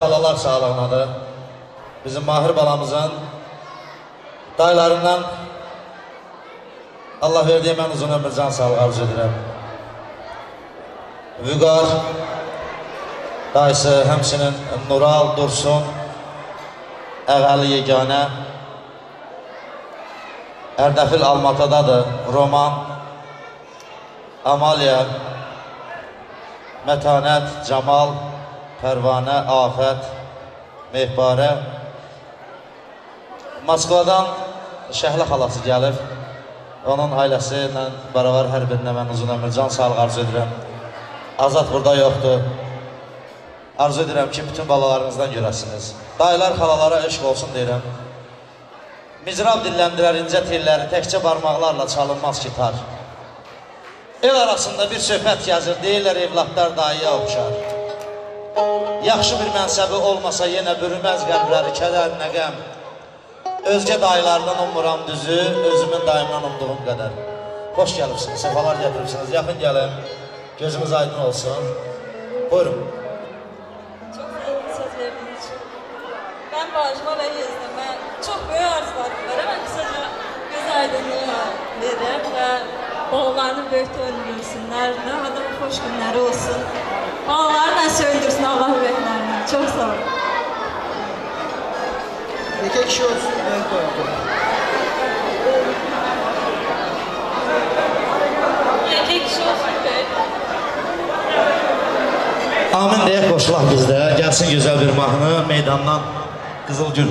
Balalar sağlığınadır. Bizim Mahir balamızın dayılarından Allah verdiği mən uzun ömür can sağlığı arzu edirəm. Vüqar dayısı, həmçinin Nural, Dursun, Əvəli Yeganə, Ərdəfil Almatadadır, Roman, Amalya, Mətanət, Camal, Pərvanə, Afət, Mehbarə. Moskvadan Şəhlə xalası gəlib. Onun ailəsi ilə bərabər hər birinə mən uzun ömür can sağlığı arzu edirəm. Azad burada yoxdur. Arzu edirəm ki, bütün balalarınızdan görəsiniz. Dayılar xalalara eşq olsun deyirəm. Mizrab dilləndirər incə telləri, təkcə barmaqlarla çalınmaz gitar. El arasında bir söhbət gəzir, deyirlər evlatlar dayıya oxşar. Yaxşı bir mənsəbi olmasa yenə bürüməz qəlbləri, kədər nə qəm. Özgə dayılardan ummuram düzü, özümün dayımdan umduğum qədər. Xoş gəlibsiniz, səfalar gətiribsiniz, yaxın gəlin, gözümüz aydın olsun. Buyurun. Çok söz verdiniz. Ben bağışma ve izleme çok büyük arzularım var ama kısaca göz aydınlığı verir ve oğullarını büyük oyun görsünler, daha da hoş günleri olsun. Oğullarla söndürsün Allah yüreklerini. Çok sağ olun. İki kişi olsun, ben koydum. İki kişi olsun büyük. Amin deyək qoşulaq bizdə. Gəlsin gözəl bir mahnı meydandan Qızılgül.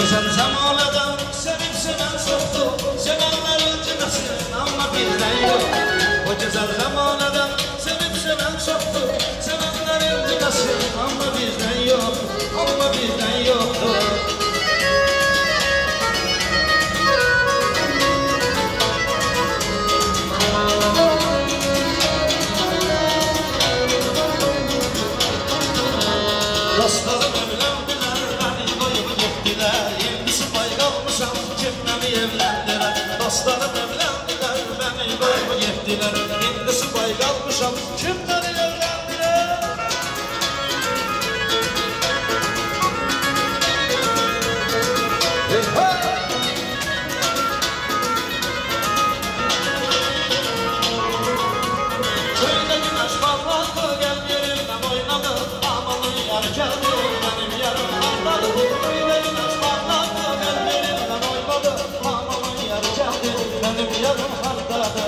Güzel zamanlardan sevip seven çoktu, sevenlerin cümlesin ama bizden yok. O güzel zamanlardan sevip seven çoktu, sevenlerin cümlesin ama bizden yok, ama bizden yoktu. Dostlarım evlendiler, beni koyup gittiler. Yendisi pay kalmışam, kimle evlendiler. Dostlarım evlendiler, beni koyup gittiler. Yendisi pay kalmışam, kimle evlendiler. Hey hey! Köyde güneş parladı, gel yerimden oynadı. Amanın yar geldi, benim yarım parladı. Köyde güneş parladı, gel yerimden oynadı. Amanın yar geldi, benim yarım parladı.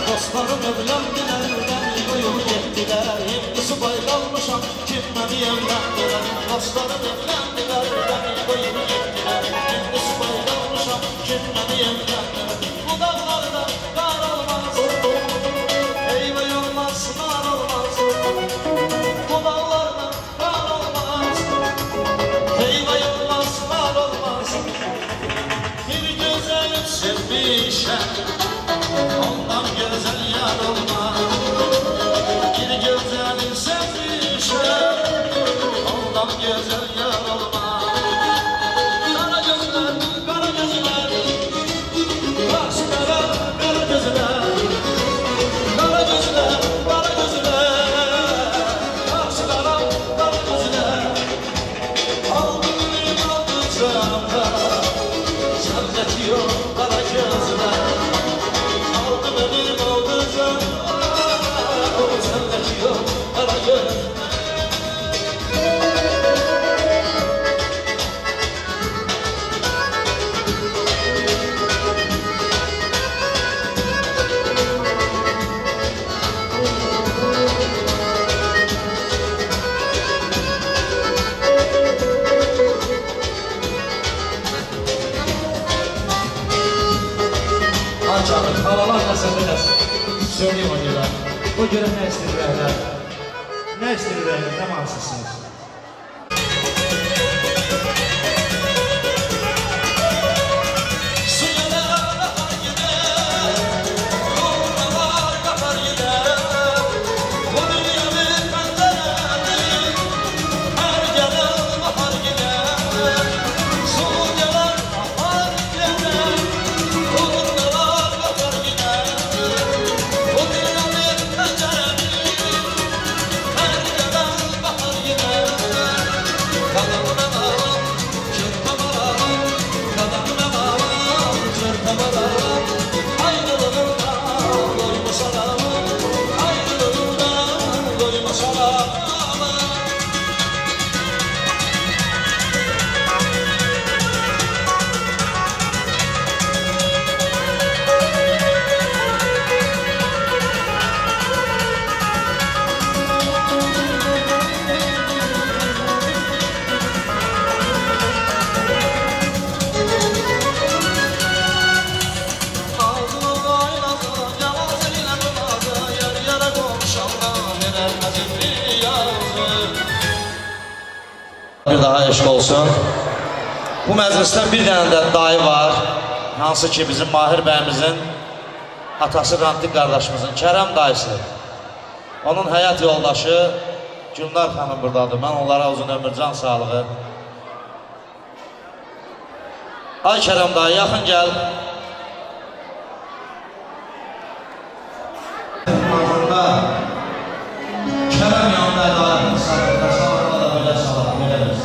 Dostlarım evlendiler, beni koyup gittiler. Şimdi subay kalmışam, kim beni evlendiler. Dostlarım evlendiler, beni koyup gittiler. Şimdi subay kalmışam, kim beni evlendiler. Bu dağlarda kar olmaz, eyvah olmaz, nar olmaz. Bu dağlarda kar olmaz, eyvah olmaz, nar olmaz. Bir güzelim sevmişem, ondan güzel yar olmaz. Bir güzelim sevmişem, ondan güzel yar olmaz. Kara gözler, kara gözler, kaşlara kara gözler. Kara gözler, kara gözler, kaşlara kara gözler. Aldım benim aldıcam kara, sendetiyor kara gözler. Aldım benim aldıcam kara, sendetiyor kara gözler. Canım, havalarla sevmez. Söyleyeyim o göre. O göre ne istedirler? Ne istedirler? Ne mansızsınız? Bir daha eşq olsun. Bu məclisdə bir dənə də dayı var. Hansı ki bizim Mahir bəyimizin atası Rantik qardaşımızın Kərəm dayısı. Onun həyat yoldaşı Gülnar xanım buradadır. Mən onlara uzun ömür, can sağlığı. Ay Kərəm dayı, yaxın gəl. Ağzında Kərəm yanında dayı, sağlıqda da belə salaq, belə biz.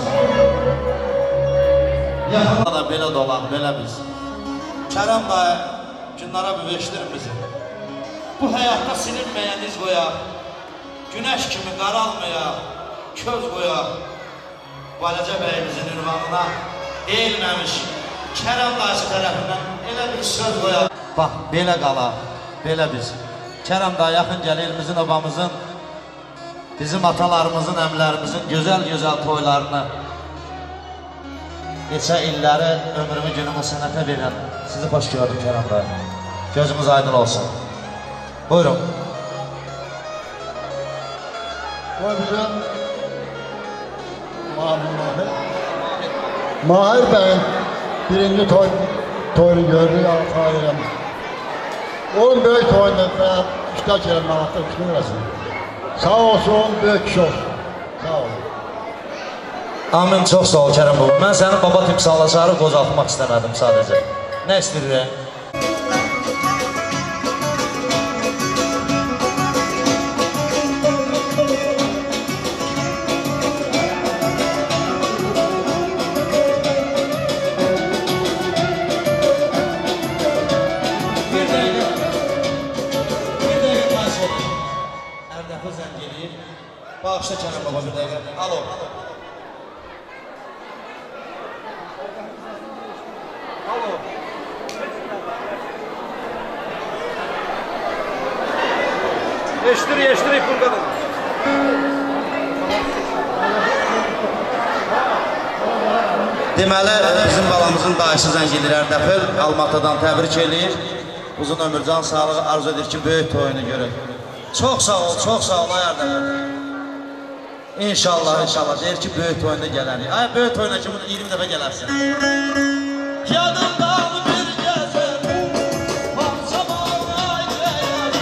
Yaxında da belə dolaq, belə biz. Kərəm dayı, Gülnara bir veşdirin bizi. Bu həyatda silinməyən iz qoyaq, günəş kimi qaralmayaq, köz qoyaq. Valəcə bəyimizin ünvanına deyilməmiş Kərəm dayısı tərəfindən elə bir söz qoyaq. Bax, belə qalaq, belə biz. Kərəm dayı yaxın gəl, elimizin, obamızın bizim atalarımızın, əmlərimizin gözəl-gözəl toylarını, neçə illəri ömrümü günümü sənətə verən sizi xoş gördüm Kərəm bəy. Gözümüz aydın olsun. Buyurun. Bu bizim Mahir Bey'in birinci toyunu gördük Xairəm. Onun böyük toyunda və iştirak edən Malatda kimin arasında. Sağ olsun, böyük kişi olsun. Sağ olun. Amin, çox sağ ol Kərəm baba. Mən səni baba timsalına çağırıb qocaltmaq istəmədim sadəcə. Nə istəyirəm? Bağışla Kərəm baba bir dəqiqə. Alo. Alo. Eşdirik burqadan. Deməli, bizim balamızın dayısı zəng edir Ərdəfil, Almatıdan təbrik eləyir. Uzun ömür, can sağlığı arzu edir ki, böyük toyunu görür. Çox sağ ol ay Ərdəfil. İnşallah, deyir ki, böyük toyunda gələrik. Ay, böyük toyuna ki, 20 dəfə gələrsən. Yanımdan bir gəzir, parçaman aydəyər,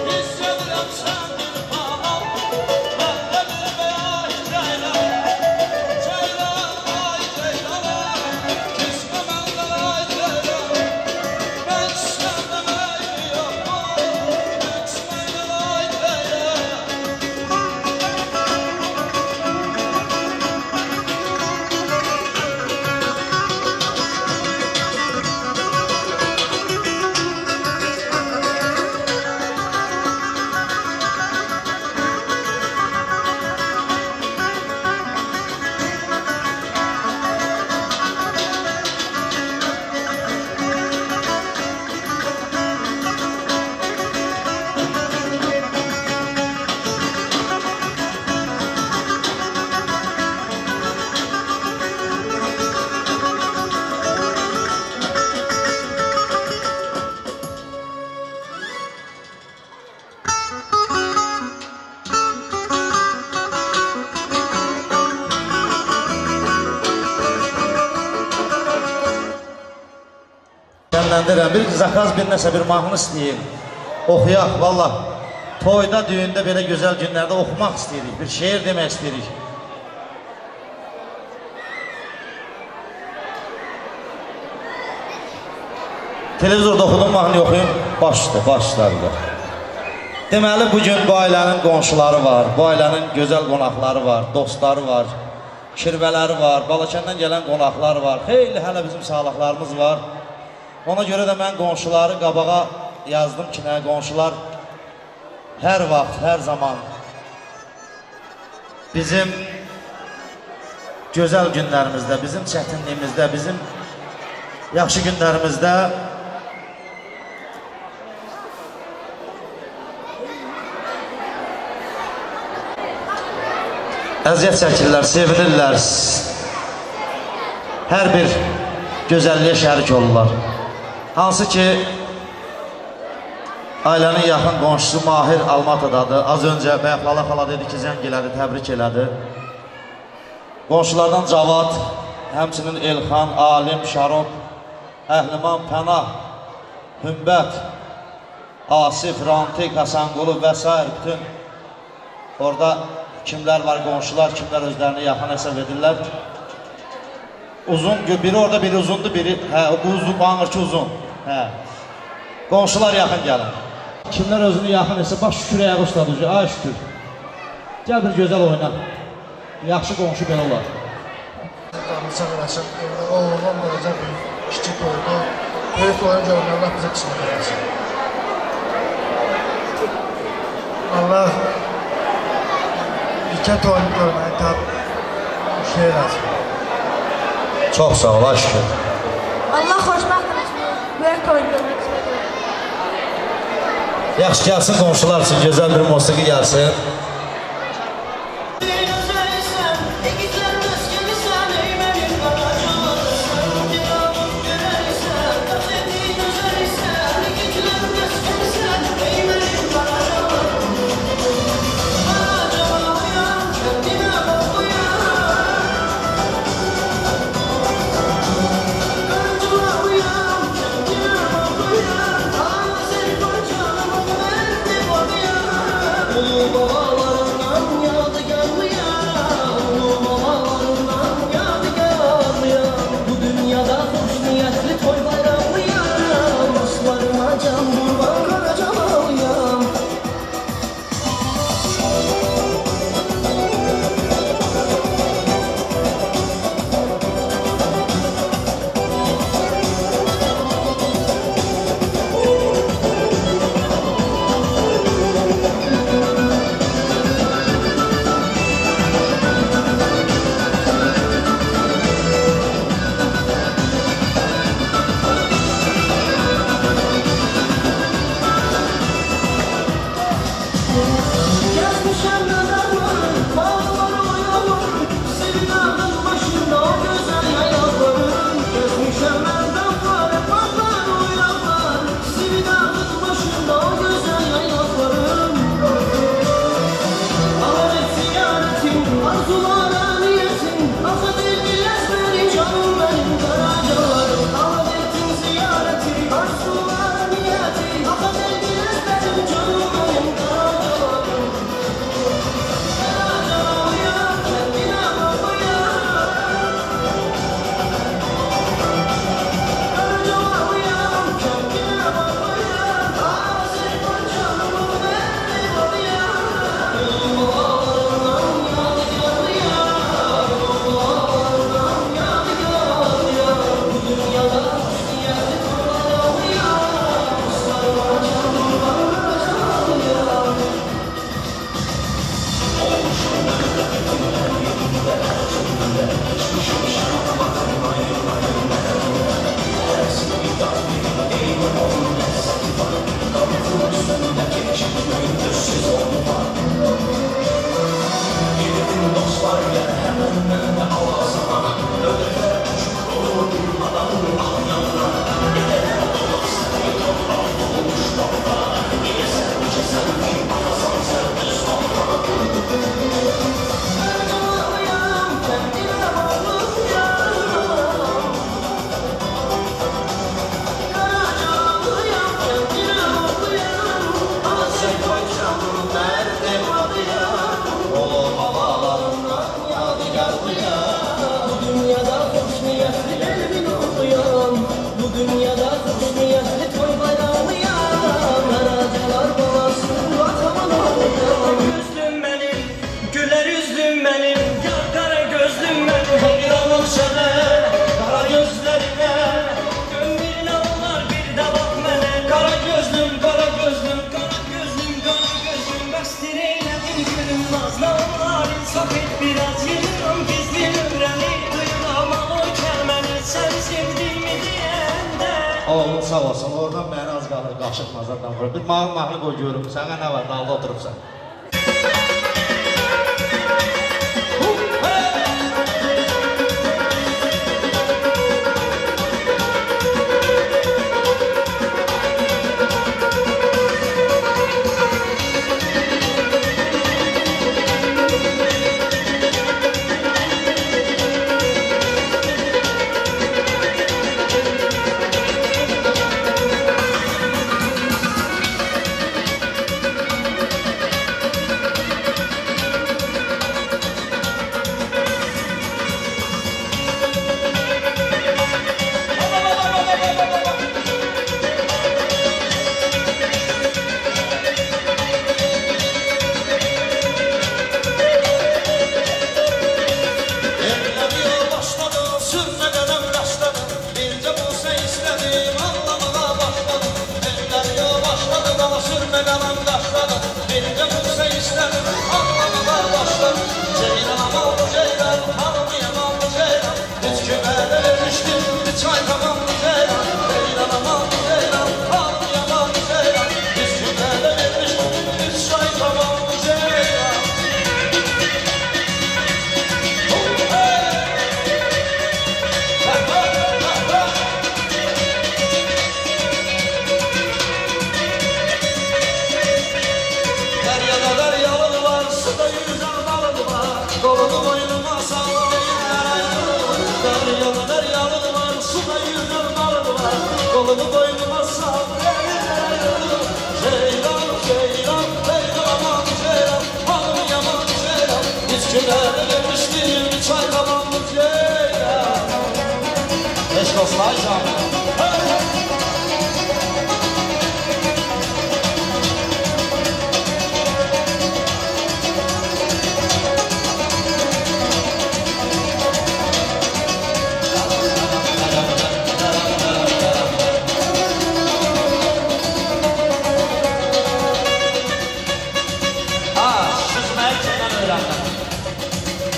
hissədirəm səndir bağam, məndədir və aydəyər, cəylər aydəyər, kismə məndən aydəyər, mən səndən aydəyəm, məndən aydəyər. Bir zakaz bir nəsə bir mahnı istəyir. Oxuyaq, valla. Toyda, düyündə, belə gözəl günlərdə oxumaq istəyirik. Bir şeir demək istəyirik. Televizorda oxudum, mahnı oxuyum. Başladı. Deməli, bugün bu ailənin qonşuları var, bu ailənin gözəl qonaqları var, dostları var, kirvələri var, Balakəndən gələn qonaqlar var. Xeyli hələ bizim sağlıqlarımız var. Ona görə də mən qonşuları qabağa yazdım ki, nə qonşular hər vaxt, hər zaman bizim gözəl günlərimizdə, bizim çətinliyimizdə, bizim yaxşı günlərimizdə əziyyət çəkirlər, sevinirlər, hər bir gözəlliyə şərik olurlar. Hansı ki, ailənin yaxın qonşusu Mahir Almatıdadır. Az öncə Bəyəqlala xala dedi ki, zəng elədi, təbrik elədi. Qonşulardan Cavad, həmçinin Elxan, Alim, Şarob, Əhliman, Pənah, Hümbət, Asif, Rantik, Hasanqulu və s. bütün orada kimlər var, qonşular, kimlər özlərini yaxın hesab edirlər. Uzun, biri orada, biri uzundur, biri, bu anır ki, uzun. Qonşular yaxın gəlin. Kimlər özünü yaxın hesab, bax şükür əyə ustadı, ay şükür. Gəl bir gözəl oyna. Yaxşı qonşu belə olar. Sağ olasın, oğlum olacaq bir kiçik toydu. Böyük toyun görünür, Allah bize qismət edəsin. Allah ikə toyunu görməyi şey lazım. Çox sağ ol, şükür. Allah xoşbəxt etsin. Böyük toyunu görmək istəyir. Yaxşı gəlsin qonşular üçün gözəl bir musiqi gəlsin. sağ olsun, oradan məni az qalır, qaşıq nazardan vurur. Bir mahnı qoy görüm, sənə nə var, dalda oturubsan.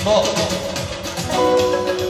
No.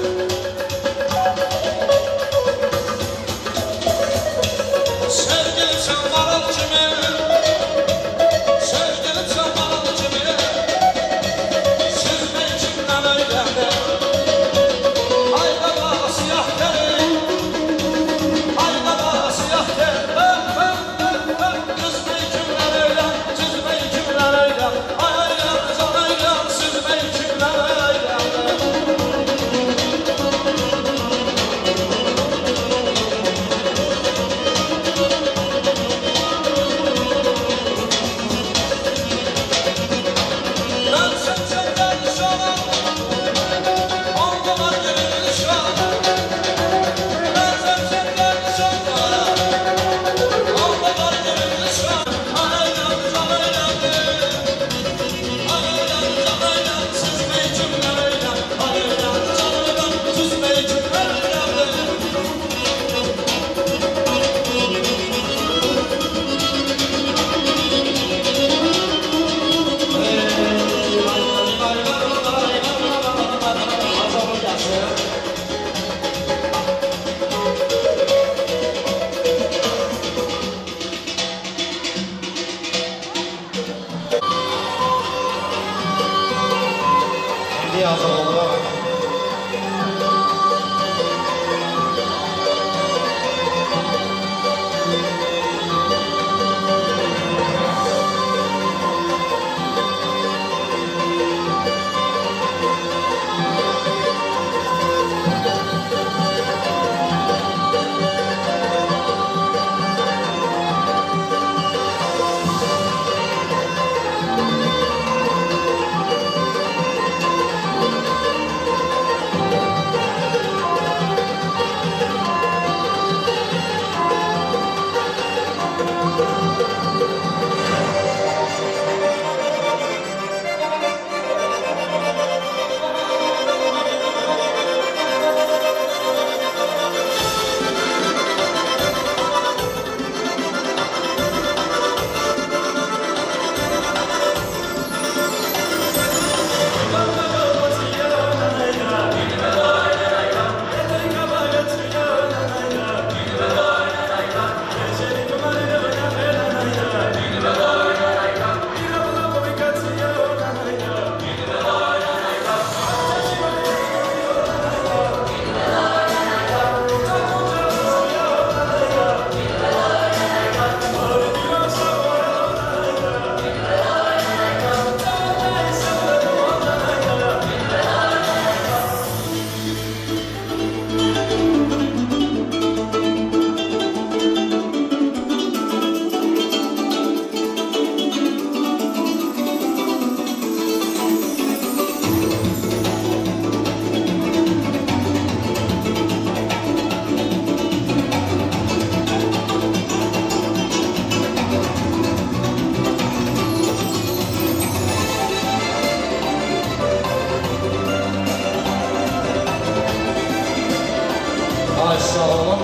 sağ olun.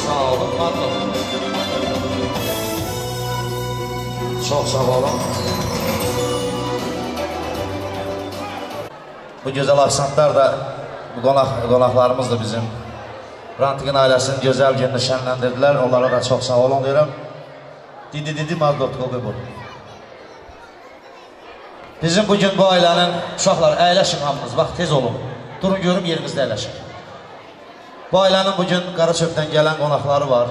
Sağ olun, pardon. Çox sağ olun. Bu gözəl aksantlar da qonaqlarımız da bizim Rantiqin ailəsinin gözəl gününü şənləndirdilər. Onlara da çox sağ olun deyirəm. Didi Mazdotqobi bu. Bizim bugün bu ailənin uşaqlar əyləşin hamınız, vaxt tez olun. Durun görüm yerinizdə əyləşin. Bu ailənin bugün Qaraçöpdən gələn qonaqları var.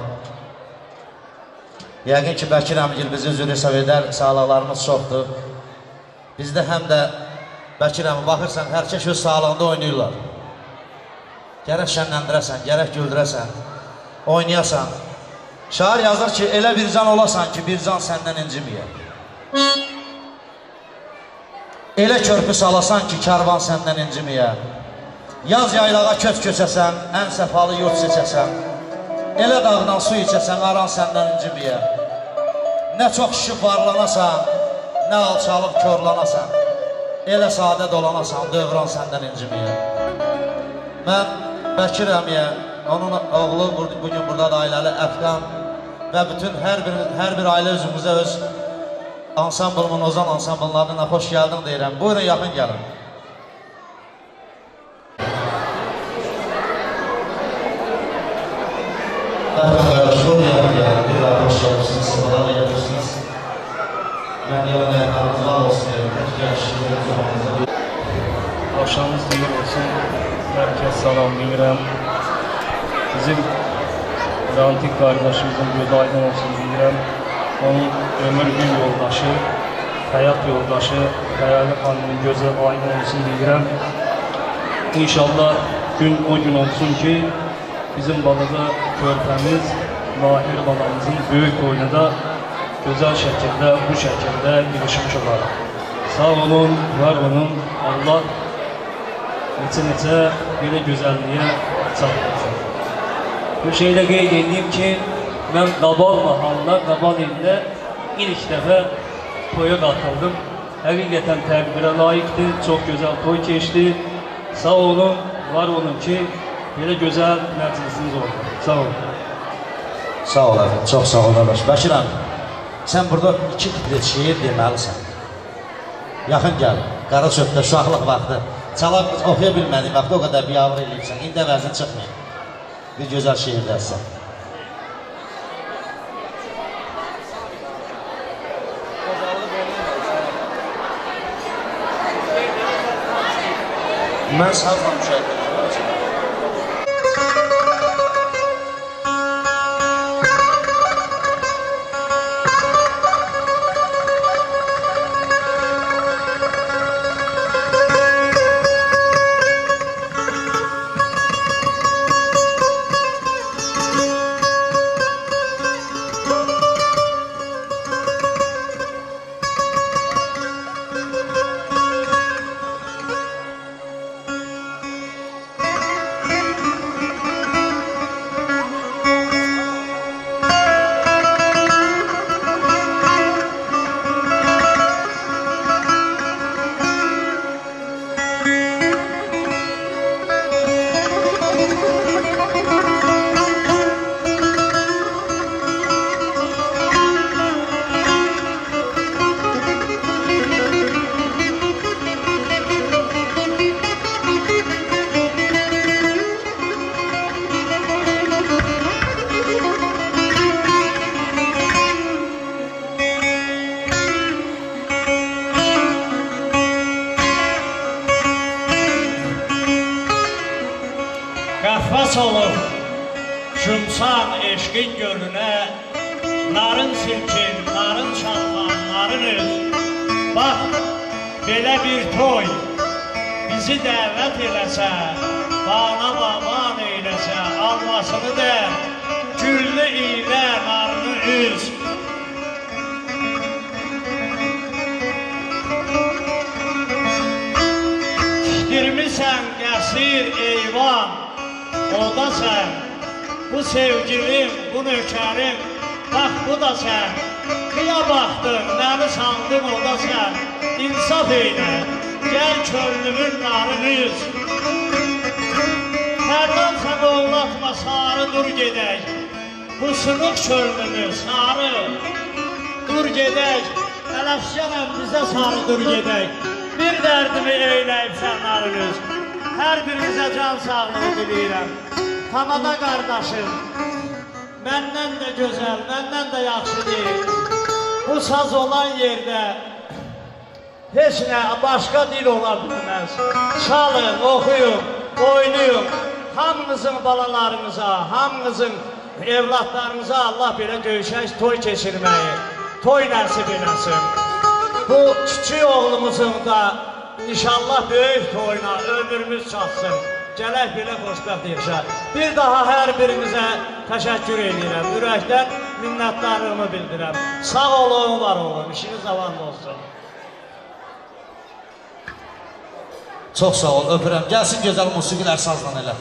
Yəqin ki, Bəkir əmgil bizi üzr hesab edər, sağlıqlarımız çoxdur. Bizdə həm də Bəkir əmi baxırsan, hər kəş öz sağlığında oynayırlar. Gərək şənləndirəsən, gərək güldürəsən, oynayasan. Şair yazır ki, elə bir can olasan ki, bir can səndən inciməyə. Elə körpü salasan ki, karvan səndən inciməyə. Yaz yaylağa köç köçəsən, ən səfalı yurt seçəsən. Elə dağdan su içəsən, aran səndən inciməyə. Nə çox şişib varlanasan, nə alçalıb körlanasan. Elə sadə dolanasan, dövran səndən inciməyə. Mən Bəkir əmiyə, onun oğlu bugün burada da ailəli Əfqan və bütün hər bir ailə üzümüzə öz ansambılımın, Ozan ansambllarına xoş gəldin deyirəm. Buyurun, yaxın gəlin. Yaxın gəlin, bir daha xoş gəlirsiniz, sıralarla gəlirsiniz. Mən yarın ayaqlarınızla olsun deyirəm, tək gəlişiniz. Axşamınız xeyir olsun, hər kəs salamlayıram. Bizim Rantiq qardaşımızın gözü aydın olsun deyirəm. Onun ömür gün yoldaşı, həyat yoldaşı, Xəyali xanımın gözü aydın olsun deyirəm. İnşallah gün o gün olsun ki, bizim balaca körpəmiz, Mahir balamızın böyük oyununda gözəl şəkildə, bu şəkildə girişmiş olar. Sağ olun, var olun, Allah neçə belə gözəlliyə çatdırsın. Bu şeylə qeyd edeyim ki, mən Qabal mahalında, Qabal ilində ilk dəfə toya qatıldım. Həqiqətən təqdirə layiqdir, çox gözəl toy keçdi. Sağ olun, var olun ki, belə gözəl məclisiniz oldu. Sağ olun. Sağ ol əfəm, çox sağ ol əfəm. Bəkir əmi, sən burada 2 tipli şeir deməlisən. Yaxın gəl, Qaraçöpdə uşaqlıq vaxtı, çalaq oxuya bilmədiyin vaxtı o qədər biabır eləyibsən. İndi əvəzin çıxmayın. Bir gözəl şeir dəsən. Mən sağlam müşahidə edirəm. Qəfqas olub, şümsan eşqin gölünə, narın silkin, narın çalman, narın öz. Bax, belə bir toy bizi dəvət eləsə, bana baban eyləsə, almasını da güllü ilə narını üz. Tikdirmisən qəsir eyvan, o da sən, bu sevgilim, bu nökərim, bax bu da sən. Nəyimə baxdın, nəni sandın o da sən, insaf eylə, gəl könlümün narını üz. Tərlan sən oğlatma, sarı dur gedək, bu sınıq könlümü sarı, dur gedək, Ələfşənəm bizə sarı dur gedək, bir dərdimi eyləyib sən narını üz. Hər birinizə can sağlığı diləyirəm, Tamada qardaşım, məndən də gözəl, məndən də yaxşı deyil. Bu saz olan yerdə heç nə, başqa dil ola bilməz. Çalın, oxuyun, oynayın. Hamınızın balalarınıza, hamınızın evlatlarınıza Allah belə göyşək toy keçirməyi, toy nəsib eləsin. Bu kiçik oğlumuzun da inşallah böyük toyuna ömrümüz çatsın. Gələk belə xoşbəxt yaşa. Bir daha hər birinizə təşəkkür edirəm. Ürəkdən minnətdarlığımı bildirəm. Sağ olun, var olun. İşiniz avanlı olsun. Çox sağ ol, öpürəm. Gəlsin gözəl musiqilər sazdan elə.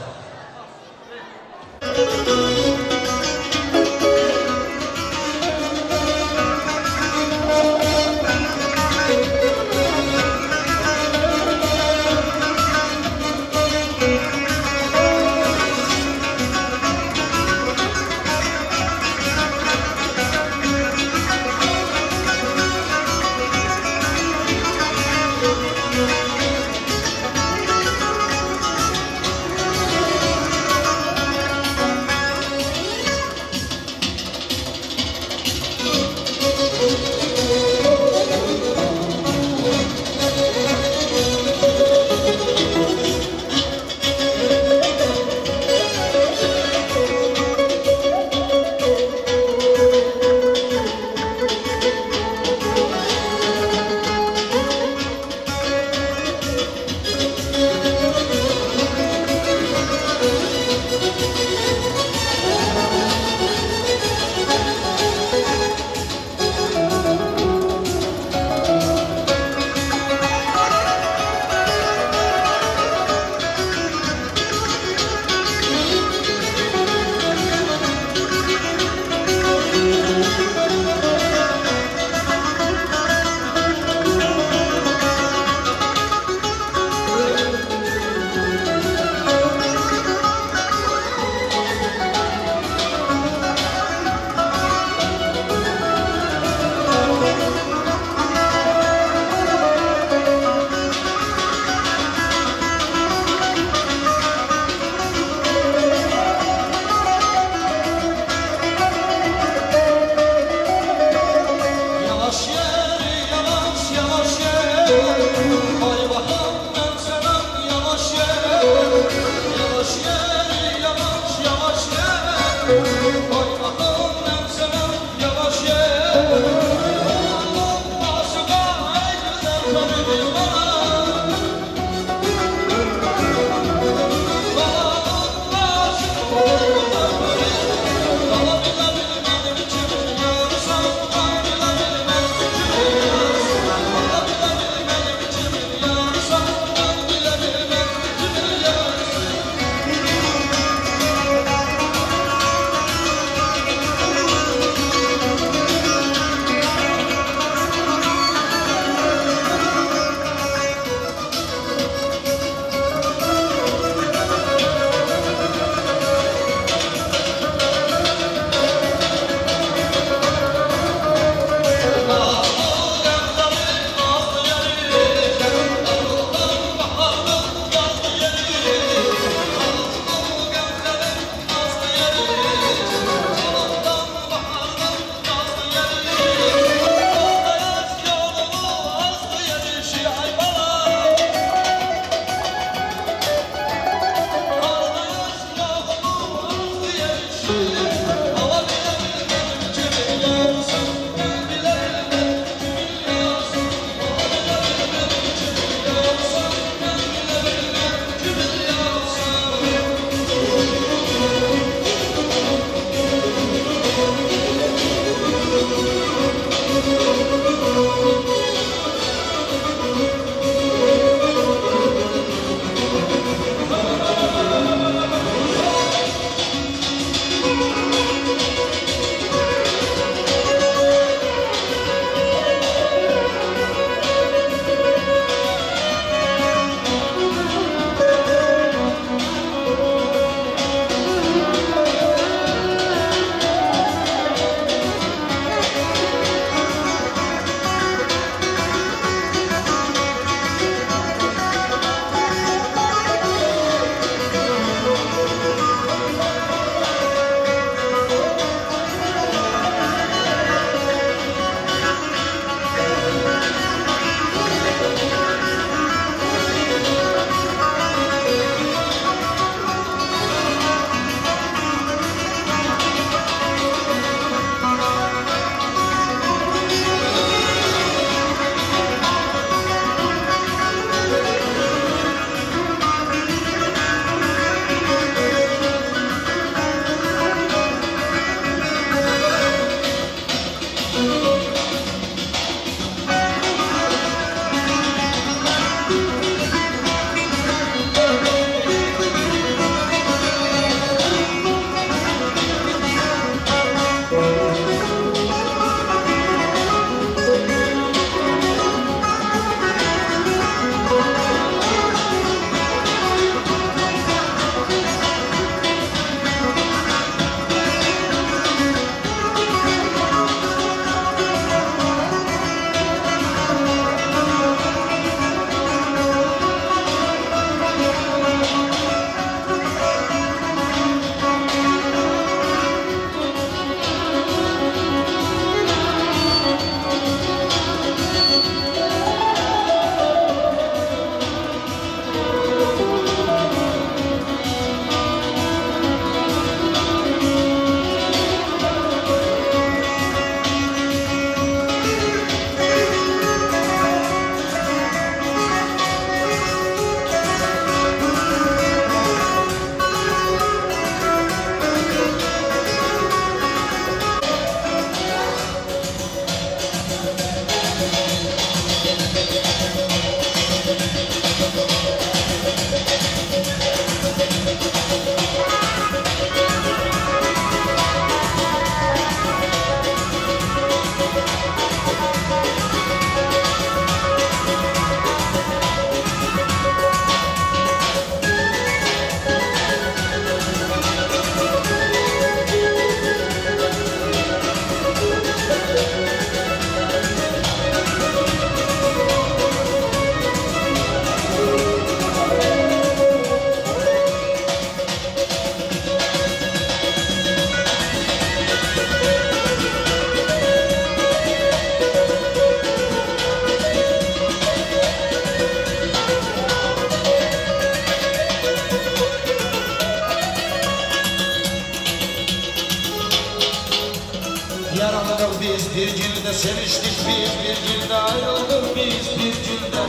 Yaralandık biz bir günde, seviştik biz bir günde, ayrıldık biz bir günde.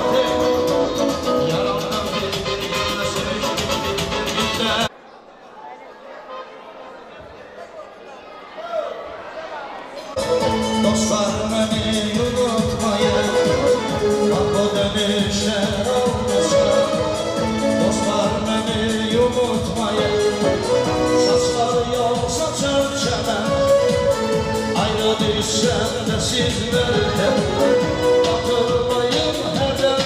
Yaralandık biz bir günde, seviştik biz bir günde. Dostlar beni unutmayın, kapı dönüşler olmasın. Dostlar beni unutmayın, saçlar yoksa çömçeme. Ayrı düşsem de sizlerden, hatırlayın her dem.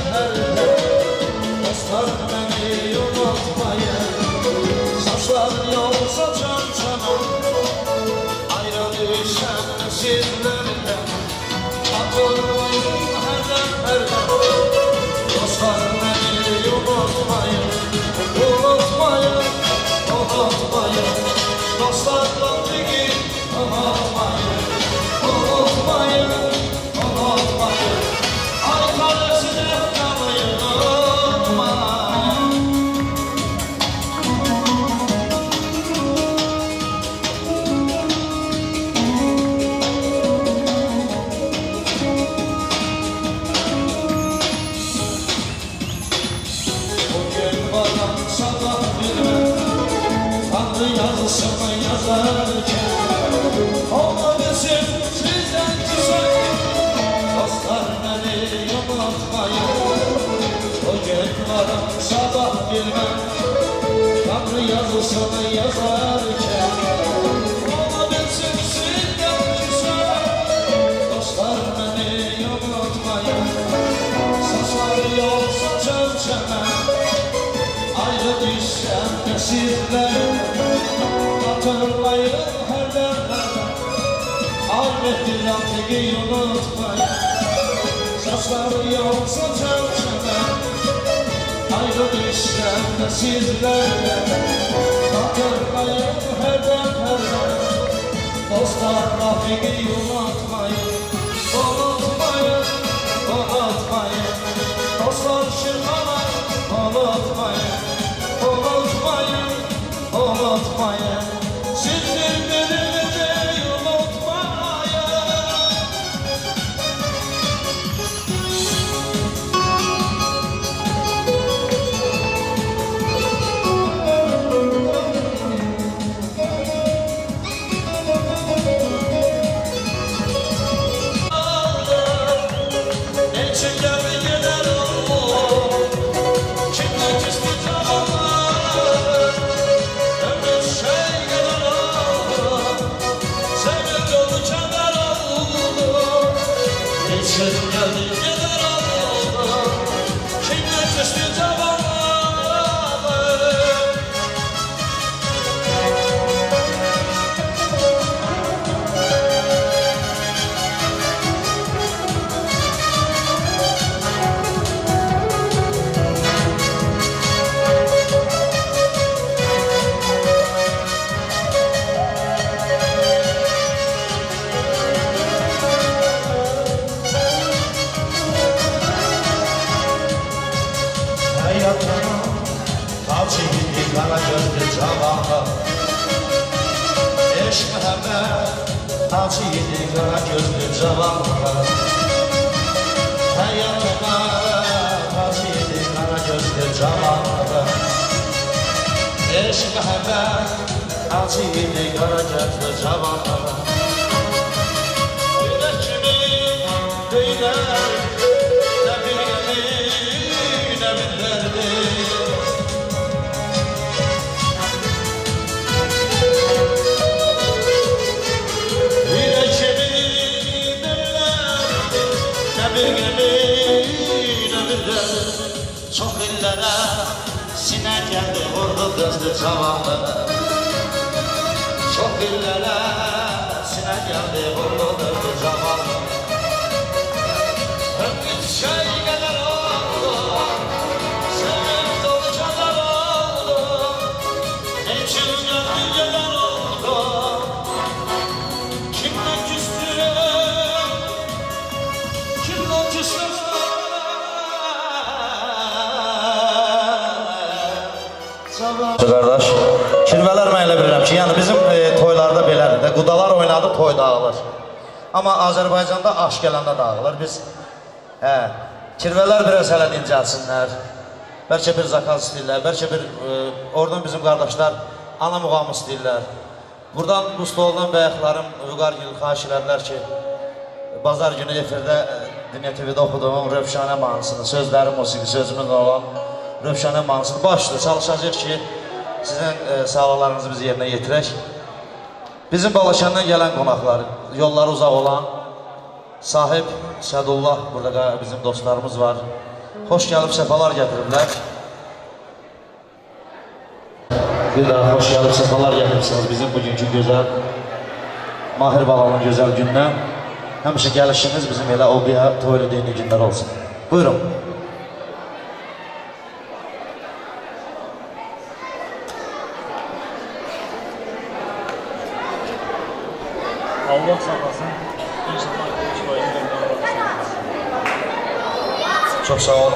Dostlar beni unutmayın, saçlar yoksa çömçeme. Ayrı düşsem de sizlerden, hatırlayın her dem. Dostlar beni unutmayın, unutmayın, unutmayın. Dostlardan bir gün unutmayın, unutmayın, unutmayın. Ay kalesine kalmayın, unutmayın. Bugün bana sabah bilmem, Tanrı yazısını yazarken, onu bizim sizden güzel. Dostlar beni unutmayın, bugün varım sabah bilmem, Tanrı yazısını yazarken, onu bizim sizden güzel. Dostlar beni unutmayın, saçlar yoksa çömçeme. Ayrı düşsem de sizler, hatırlayın her dem. Ahmet'in antiği unutmayın, saçlar yoksa çömçeme. Ayrı düşsem de sizler, hatırlayın her dem. Dostlar antiği unutmayın, unutmayın, unutmayın. Dostlar şırmana unutmayın, unutmayın, unutmayın. Sizler beni unutmayın. Hiç sözüm geldi neler oldu Kimler düştü cevabı Kara gözlü cavana Eşk Mehmet Acı yedi kara gözlü cavana Hayatıma Acı yedi kara gözlü cavana Eşk Mehmet Acı yedi kara gözlü cavana Yürekimi beyler Ne bilgimi ne billerdi Çok illere sine geldi vurdu gözlü cavanı Çok illere sine geldi vurdu gözlü cavanı Ömrüm şey kadar oldu Sevim dolu kadar oldu Niçin gönlü kadar oldu Kimle küstüm Kimle küstüm Qardaş, kirvələr mən elə bilirəm ki, yəni bizim toylarda belədir də, qudalar oynadı, toy dağılır. Amma Azərbaycanda aş gələndə dağılır. Biz, kirvələr biraz hələ dincəlsinlər, bəlkə bir zakaz istəyirlər, bəlkə bir, oradan bizim qardaşlar ana muğamı istəyirlər. Buradan bu stoldan bəyəklərim, Vüqar Gül xahiş elədilər ki, bazar günü efirdə Dünya TV'də oxuduğum Rövşanə mahnısını, sözləri musiqi sözümün olan Rövşanə mahnısını başlayır. Çalışacaq ki, sizin sağlıqlarınızı biz yerinə yetirək. Bizim Balaşandan gələn qonaqlar, yolları uzaq olan Sahib Sədullah, burada bizim dostlarımız var. Xoş gəlib, səfalar gətiriblər. Bir daha xoş gəlib, səfalar gətiribsiniz bizim bugünkü gözəl Mahir Balanın gözəl gününə. Həmişə gəlişiniz bizim elə o bir toylu dini günlər olsun. Buyurun. Allah saklasın. İnşallah çok sağ olun.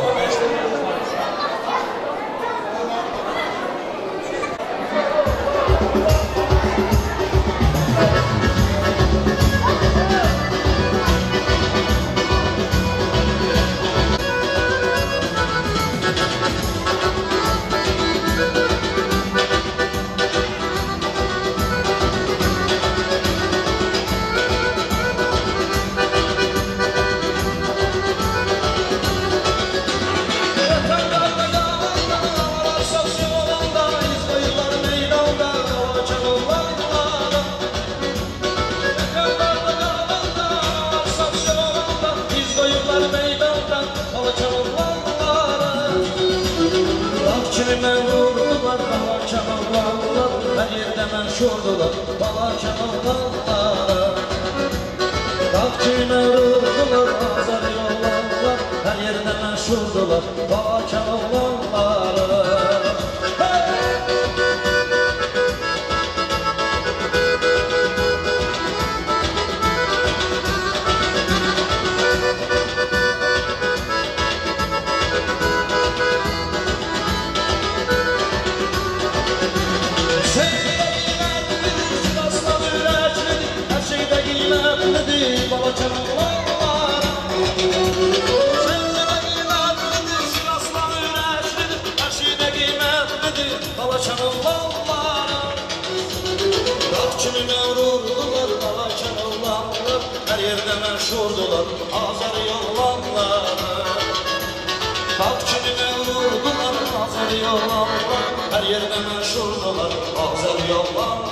Şurdular, Balaşan oğlanlara Kalk kime vurdular, azar yollarlar Her yerde meşhurdular, Balaşan oğlanlara Balaşan oğlanlara Sen de kıymetlidir, Sivas'tan üretlidir Her şeyde kıymetlidir, Balaşan oğlanlara Kalk kimine vurdular, Balaşan oğlanlar Her yerde meşhurdular, Azar yollanlara Kalk kimine vurdular, Azar yollanlar Her yerde meşhurdular, Azar yollanlara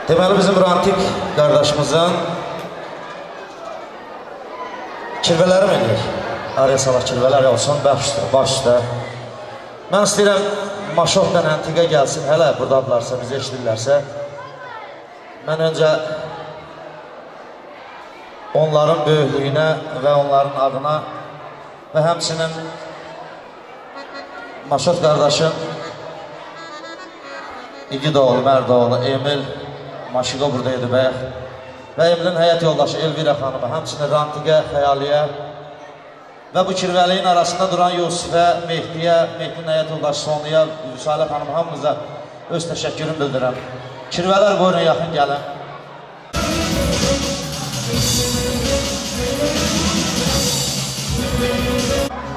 Deməli bizim Rantik qardaşımızın kirvələri mi eləyir? Araya salaq kirvələr olsun, baş üstə. Mən istəyirəm Maşovdan Əntiqə gəlsin, hələ buradadırlarsa, bizi eşidirlərsə. Mən öncə onların böyüklüyünə və onların adına və həmçinin Maşov qardaşım İgidoğlu, Mərdoğlu, Emil Maşiqo buradaydı bəyək və Emilin həyat yoldaşı Elvira xanımı, həmçinin Rantiqə, Xəyaliyə və bu kirvəliyin arasında duran Yusifə, Mehdiyə, Mehdinin həyat yoldaşı Sonuya, Vüsalə xanım hamınıza öz təşəkkürümü bildirəm. Kirvələr buyurun, yaxın gəlin.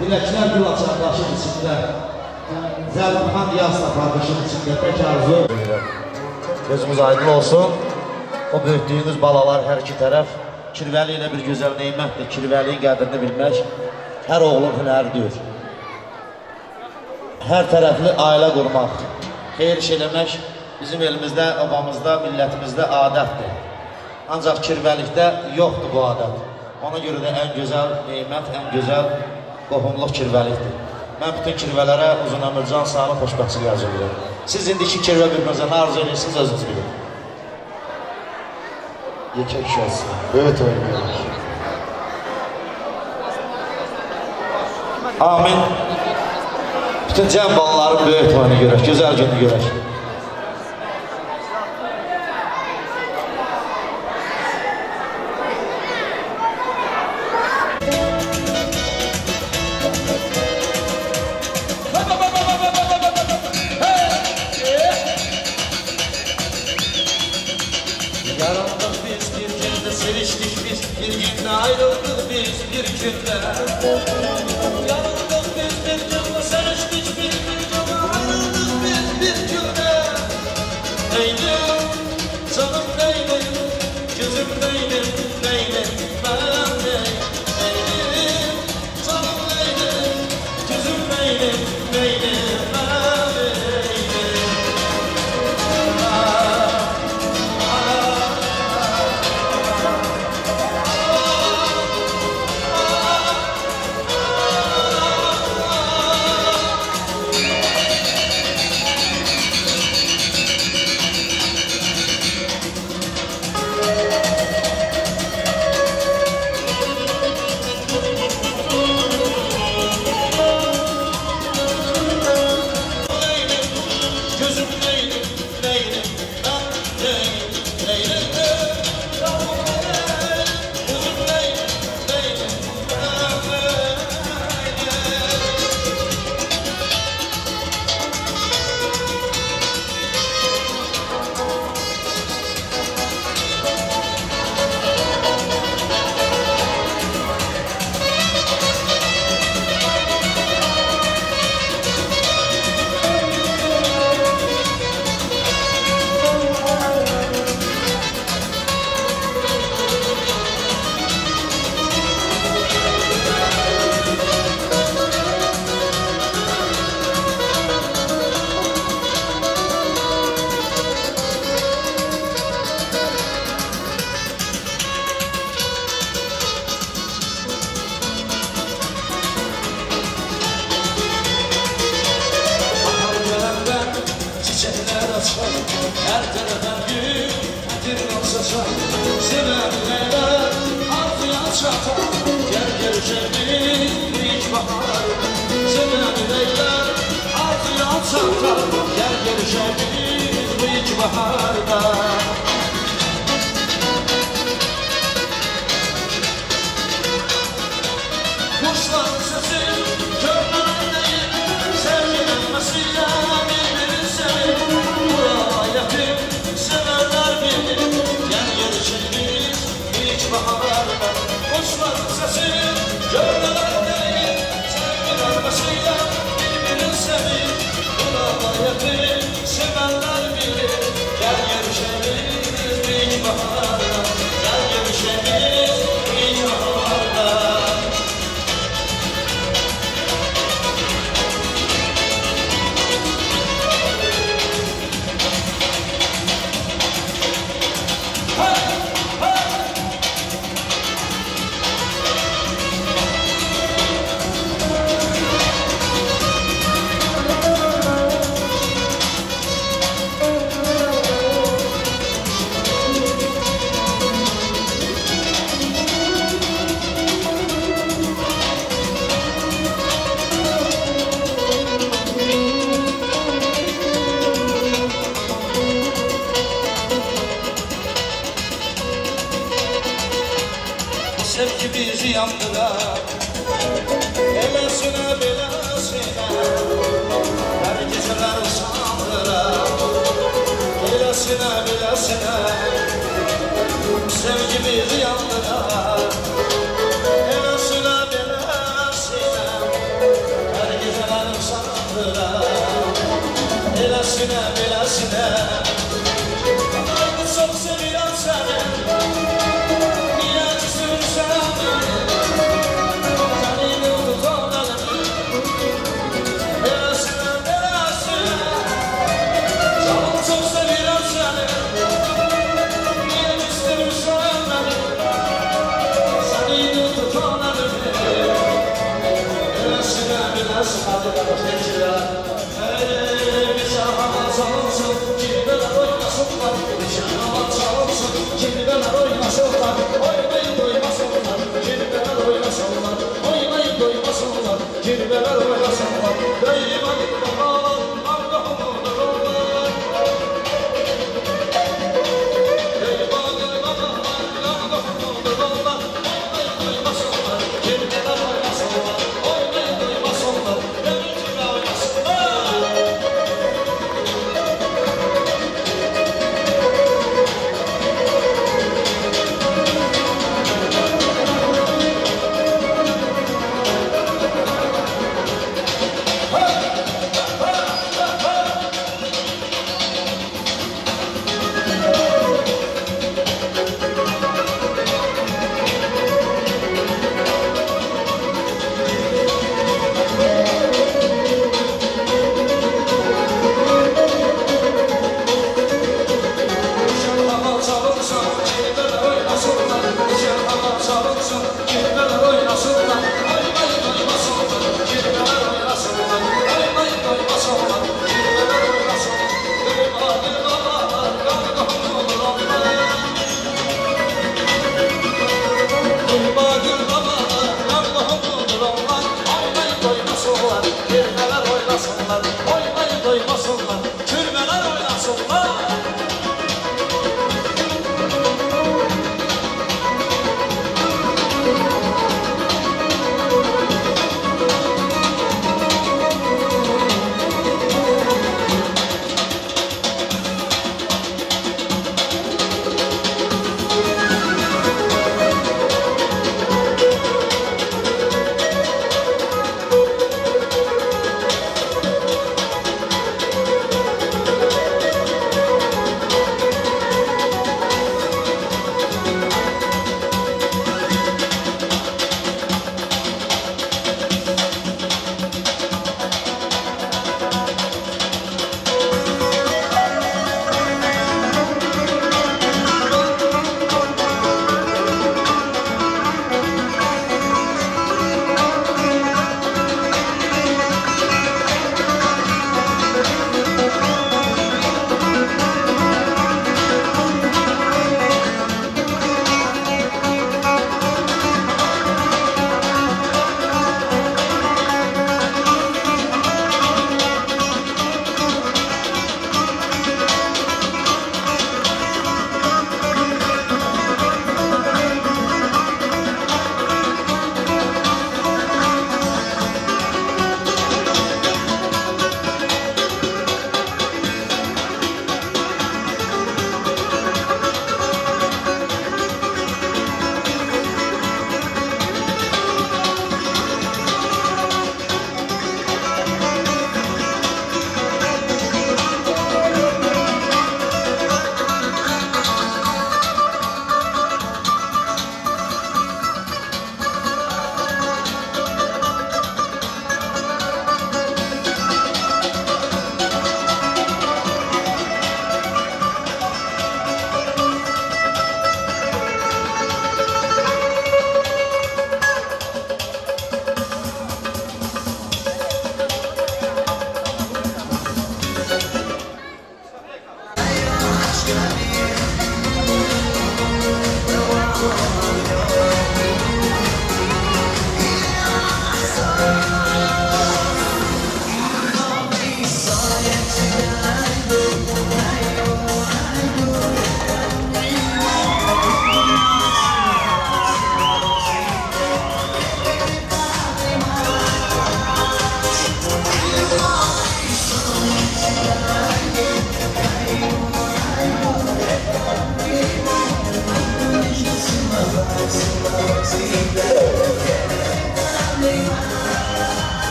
Biləklər gül açan daşın içində, Zəlbixan Diyasla qardaşın içində tək arzu edirəm. Gözümüz aydın olsun. O böyütdüyünüz balalar hər iki tərəf kirvəli ilə bir gözəl neymətdir. Kirvəliyin qədrini bilmək hər oğlun hünəridir. Hər tərəfli ailə qurmaq, xeyir iş eləmək bizim elimizdə, obamızda, millətimizdə adətdir. Ancaq kirvəlikdə yoxdur bu adət. Ona görə də ən gözəl neymət, ən gözəl qohumluq kirvəlikdir. Mən bütün kirvələrə uzun ömür, can sağlıq, xoşbəxtçilik arzu edirəm. Siz indiki kirvə bir-birinizə nə arzu edirsiniz, özünüz bilin. Yekə kişi olsun, böyük oynayın. Amin. Bütün cəm balaların böyük oyunu görək, gözəl günü görək. Yarandık biz bir günde, seviştik biz bir günde, ayrıldık biz bir günde. Yarandık biz bir günde, seviştik bir günde, ayrıldık biz bir günde. Neydim, canım neydim, gözüm neydim, neydim ben neydim. Neydim, canım neydim, gözüm neydim, neydim ben neydim. Her taraftan gül, kadir olsa sevenler arzuya çatar. Gel görüşelim hiç bahar. Sevenler arzuya çatar. Gel görüşelim hiç baharda. Kuşların sesi körler değil, sevginin mesile birbirini sevir. Severler beni, gel yarışırız hiç baharda. Kuşların sesi, gölgeler değil, sevgiler başıyla birbirini sevir. Buna hayatı severler beni, gel yarışırız hiç baharda. Gel yarışırız hiç baharda. sevgi bizi yandırar. Elesine belesine her geceler sandırar. Elesine belesine sevgi bizi yandırar. Elesine belesine her geceler sandırar. Elesine belesine çok seviyorum seni. Niye küsürsen beni? Canını tutan belasına. Canım çok seviyorum seni.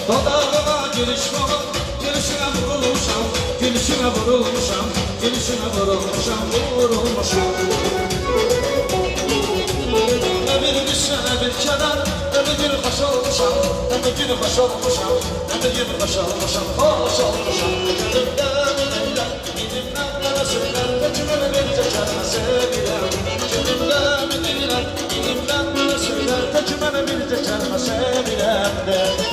Dodağıma gülüşmem, gülüşüne vurulmuşam, gülüşüne vurulmuşam, gülüşüne vurulmuşam, vurulmuşam. Ne bir düşe ne bir keder, ne bir gün hoş olmuşam, ne bir gün hoş olmuşam, ne bir gün hoş olmuşam, hoş olmuşam. Gidimden arasından kaçımını bir çekerme sevilem. Gidimden arasından kaçımını bir çekerme sevilem de.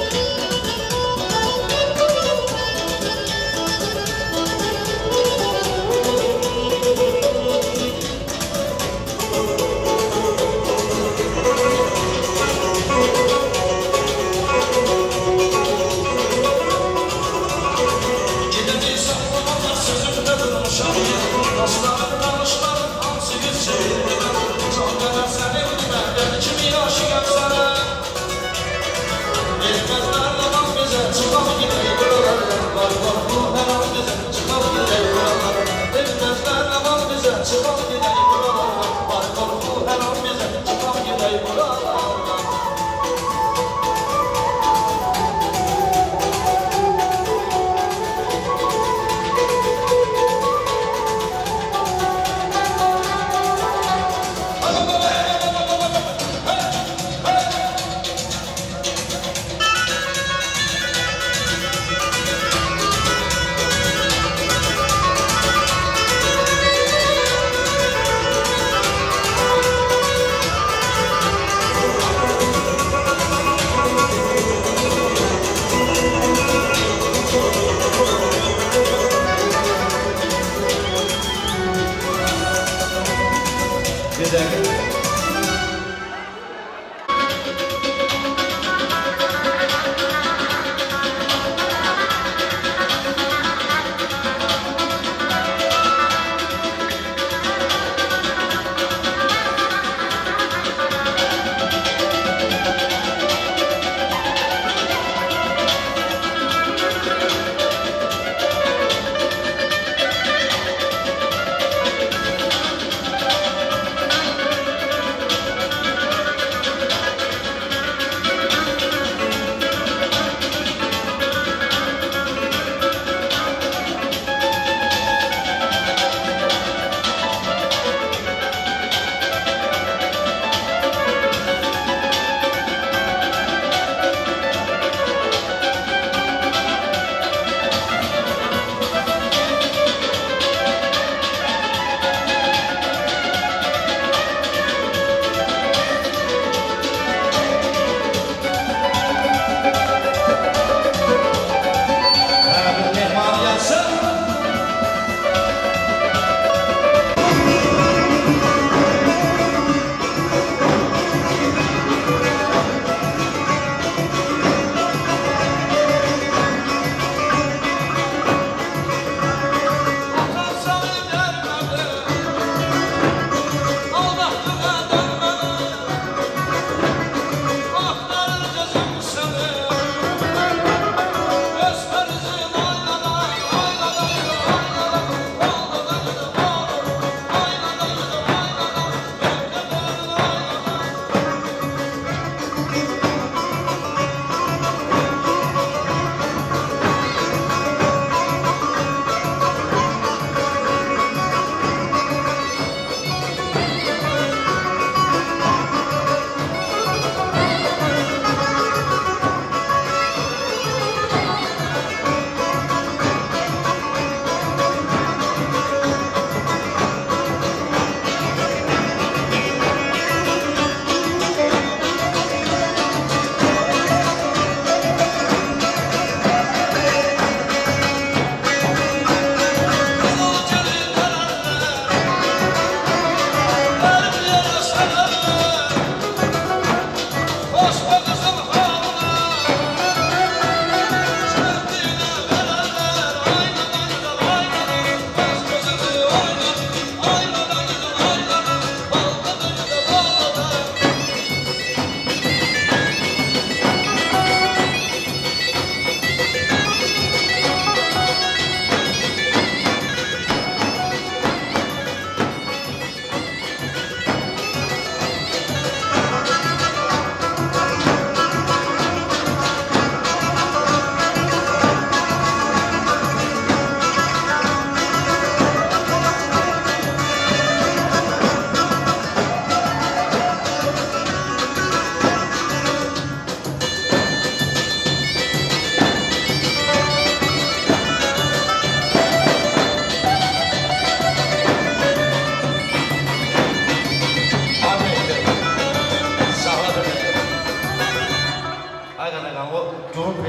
Dostlarım danışlarım hansı bir şeyler Son dönem senin ben kimi aşıkım sana Bilmezler yalan bize çıkar gidelim buralardan Var var bu her an bize çıkar gidelim buralardan Bilmezler yalan bize çıkar gidelim buralardan Var var bu her an bize çıkar gidelim buralardan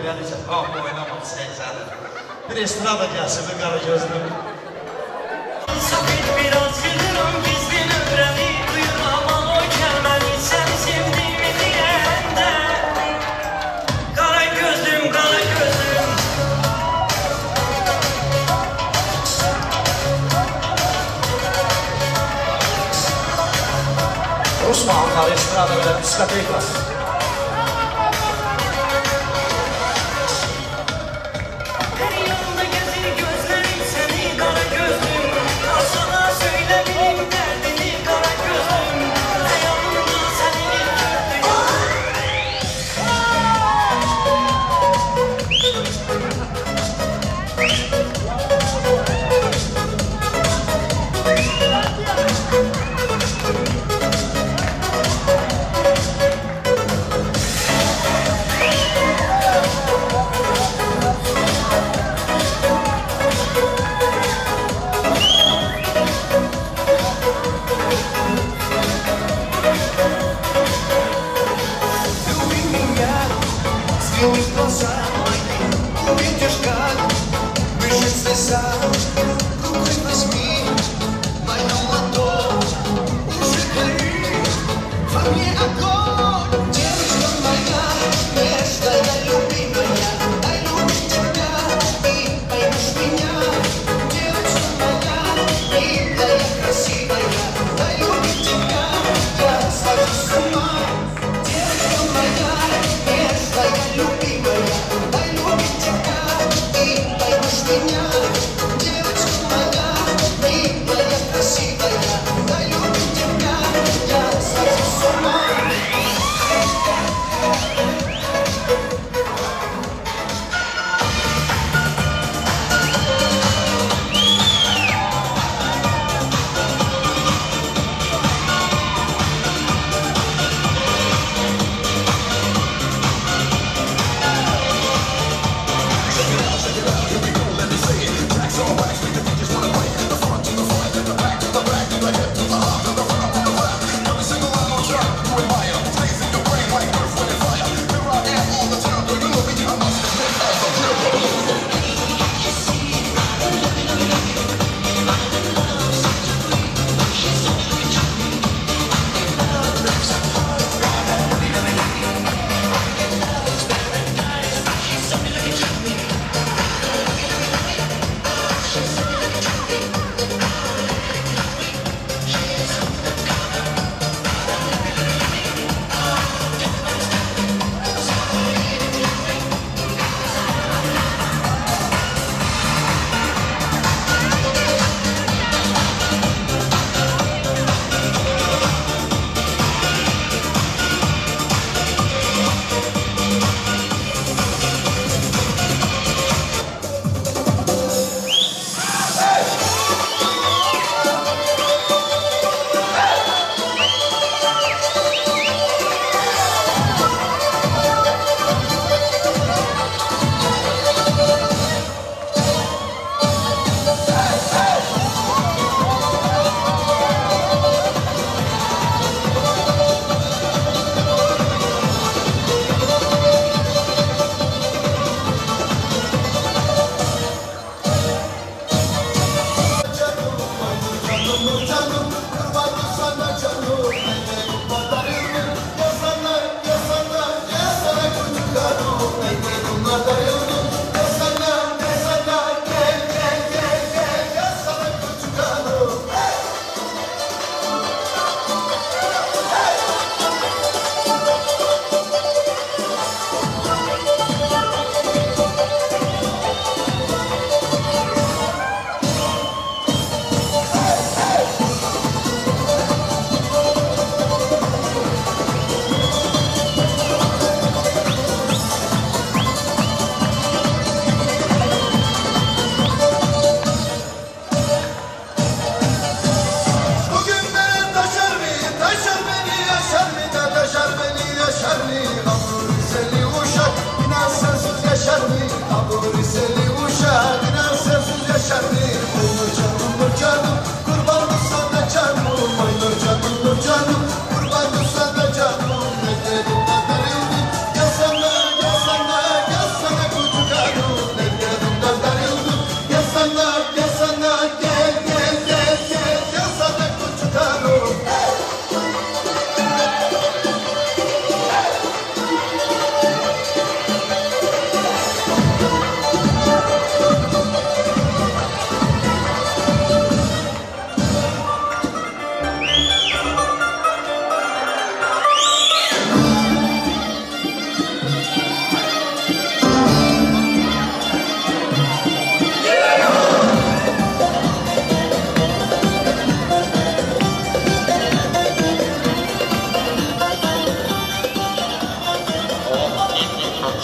beləliklə qapı oynamadı səyzədir. Bir estrada gəlsin, bir qara gözlü. Sabit biraz gülürüm, gizlin ömrəni duyuramam o kəlməni sən sevdiyimi deyəndə. Qara gözlüm, qara gözlüm. Rus mahnıları estrada belə diskoteka. Девочка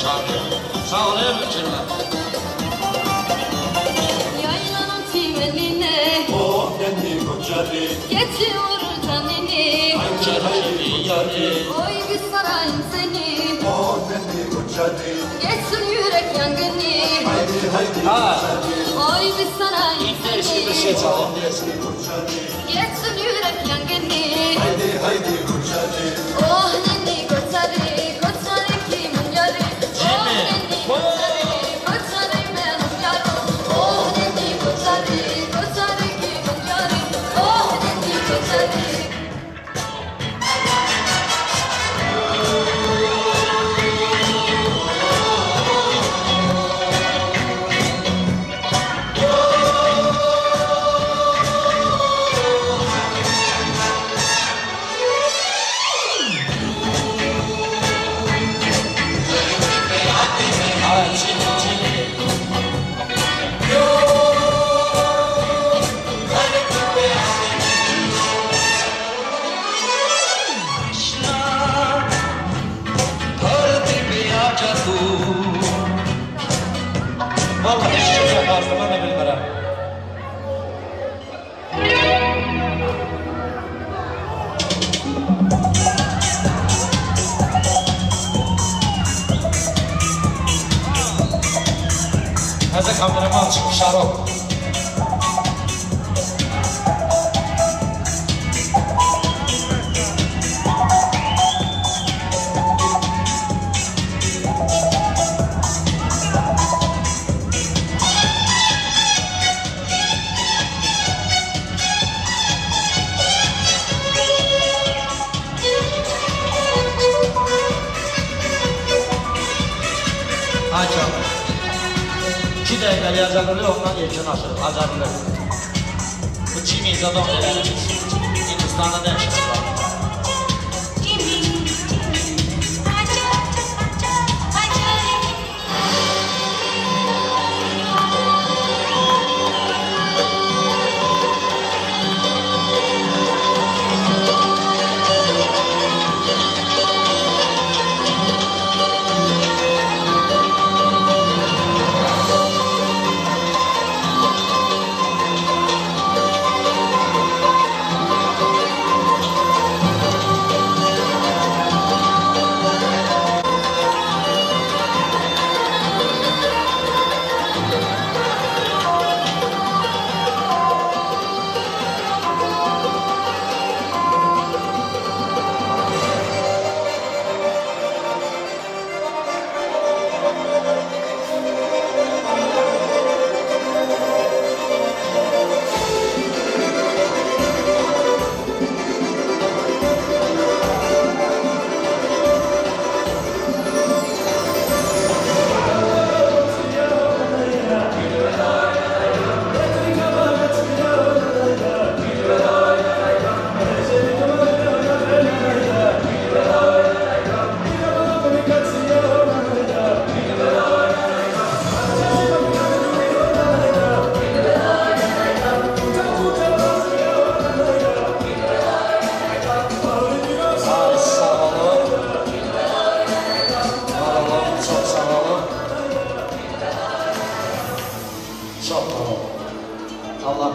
Şakir. Sağ ol, mümkünler. Yaylanın çimenine Oh, kendi koçarı. geçiyor canini. Hangi haydi yarı. Oy bir sarayım seni. Oh, kendi koçarı. Geçsin yürek yangını. Haydi koçarı. Oy bir sarayım seni. Bir şey çalın. Geçsin yürek yangını. Haydi koçarı. Oh neni koçarı. Koçarı kimin yarı. Oh neni koçarı. Koçarı benim yarım. Oh neni koçarı. Koçarı kimin yarı. Oh neni koçarı. Vallahi hiç kimse fazla ben de bilmirəm. Həzə kameraman çıxmış Şarok. Hakan. 2 dəqiqəli acadılır, ondan yekun aşır, acadılır. Bu kimi zadon elədir biz. Hindistanda da yaşayız var.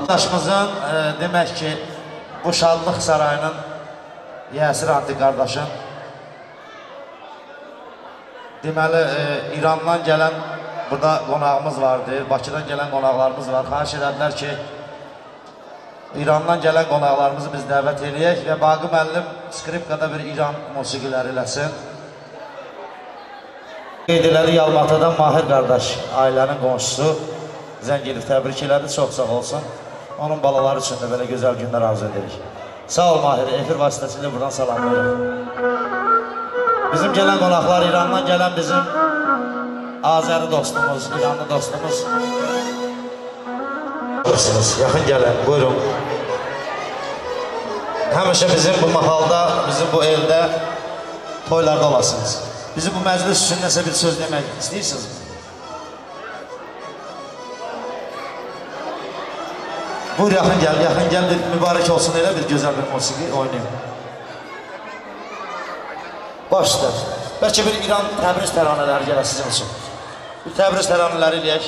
Daşımızın demək ki, bu Şadlıq Sarayının Yəsir Antik qardaşım deməli, İrandan gələn burada qonağımız vardı, Bakıdan gələn qonaqlarımız var. Xahiş edədilər ki, İrandan gələn qonaqlarımızı biz dəvət edək və Baqı müəllim skripkada bir İran musiqiləri eləsin. Qeydiləri Yalmatıdan Mahir qardaş, ailənin qonşusu zəng edib təbrik elədi, çox sağ olsun. Onun balaları üçün də belə gözəl günlər arzu edirik. Sağ ol Mahir, efir vasitəsilə buradan salamlayırıq. Bizim gələn qonaqlar, İrandan gələn bizim Azəri dostumuz, İranlı dostumuz. Yaxın gəlin, buyurun. Həmişə bizim bu mahalda, bizim bu evdə toylarda olasınız. Bizi bu məclis üçün nəsə bir söz demək istəyirsiniz mi? Buyur, yaxın gəl, bir mübarək olsun elə bir gözəl bir musiqi oynayın. Baş üstə. Bəlkə bir İran Təbriz təranələri gələ sizin üçün. Bir Təbriz təranələri eləyək.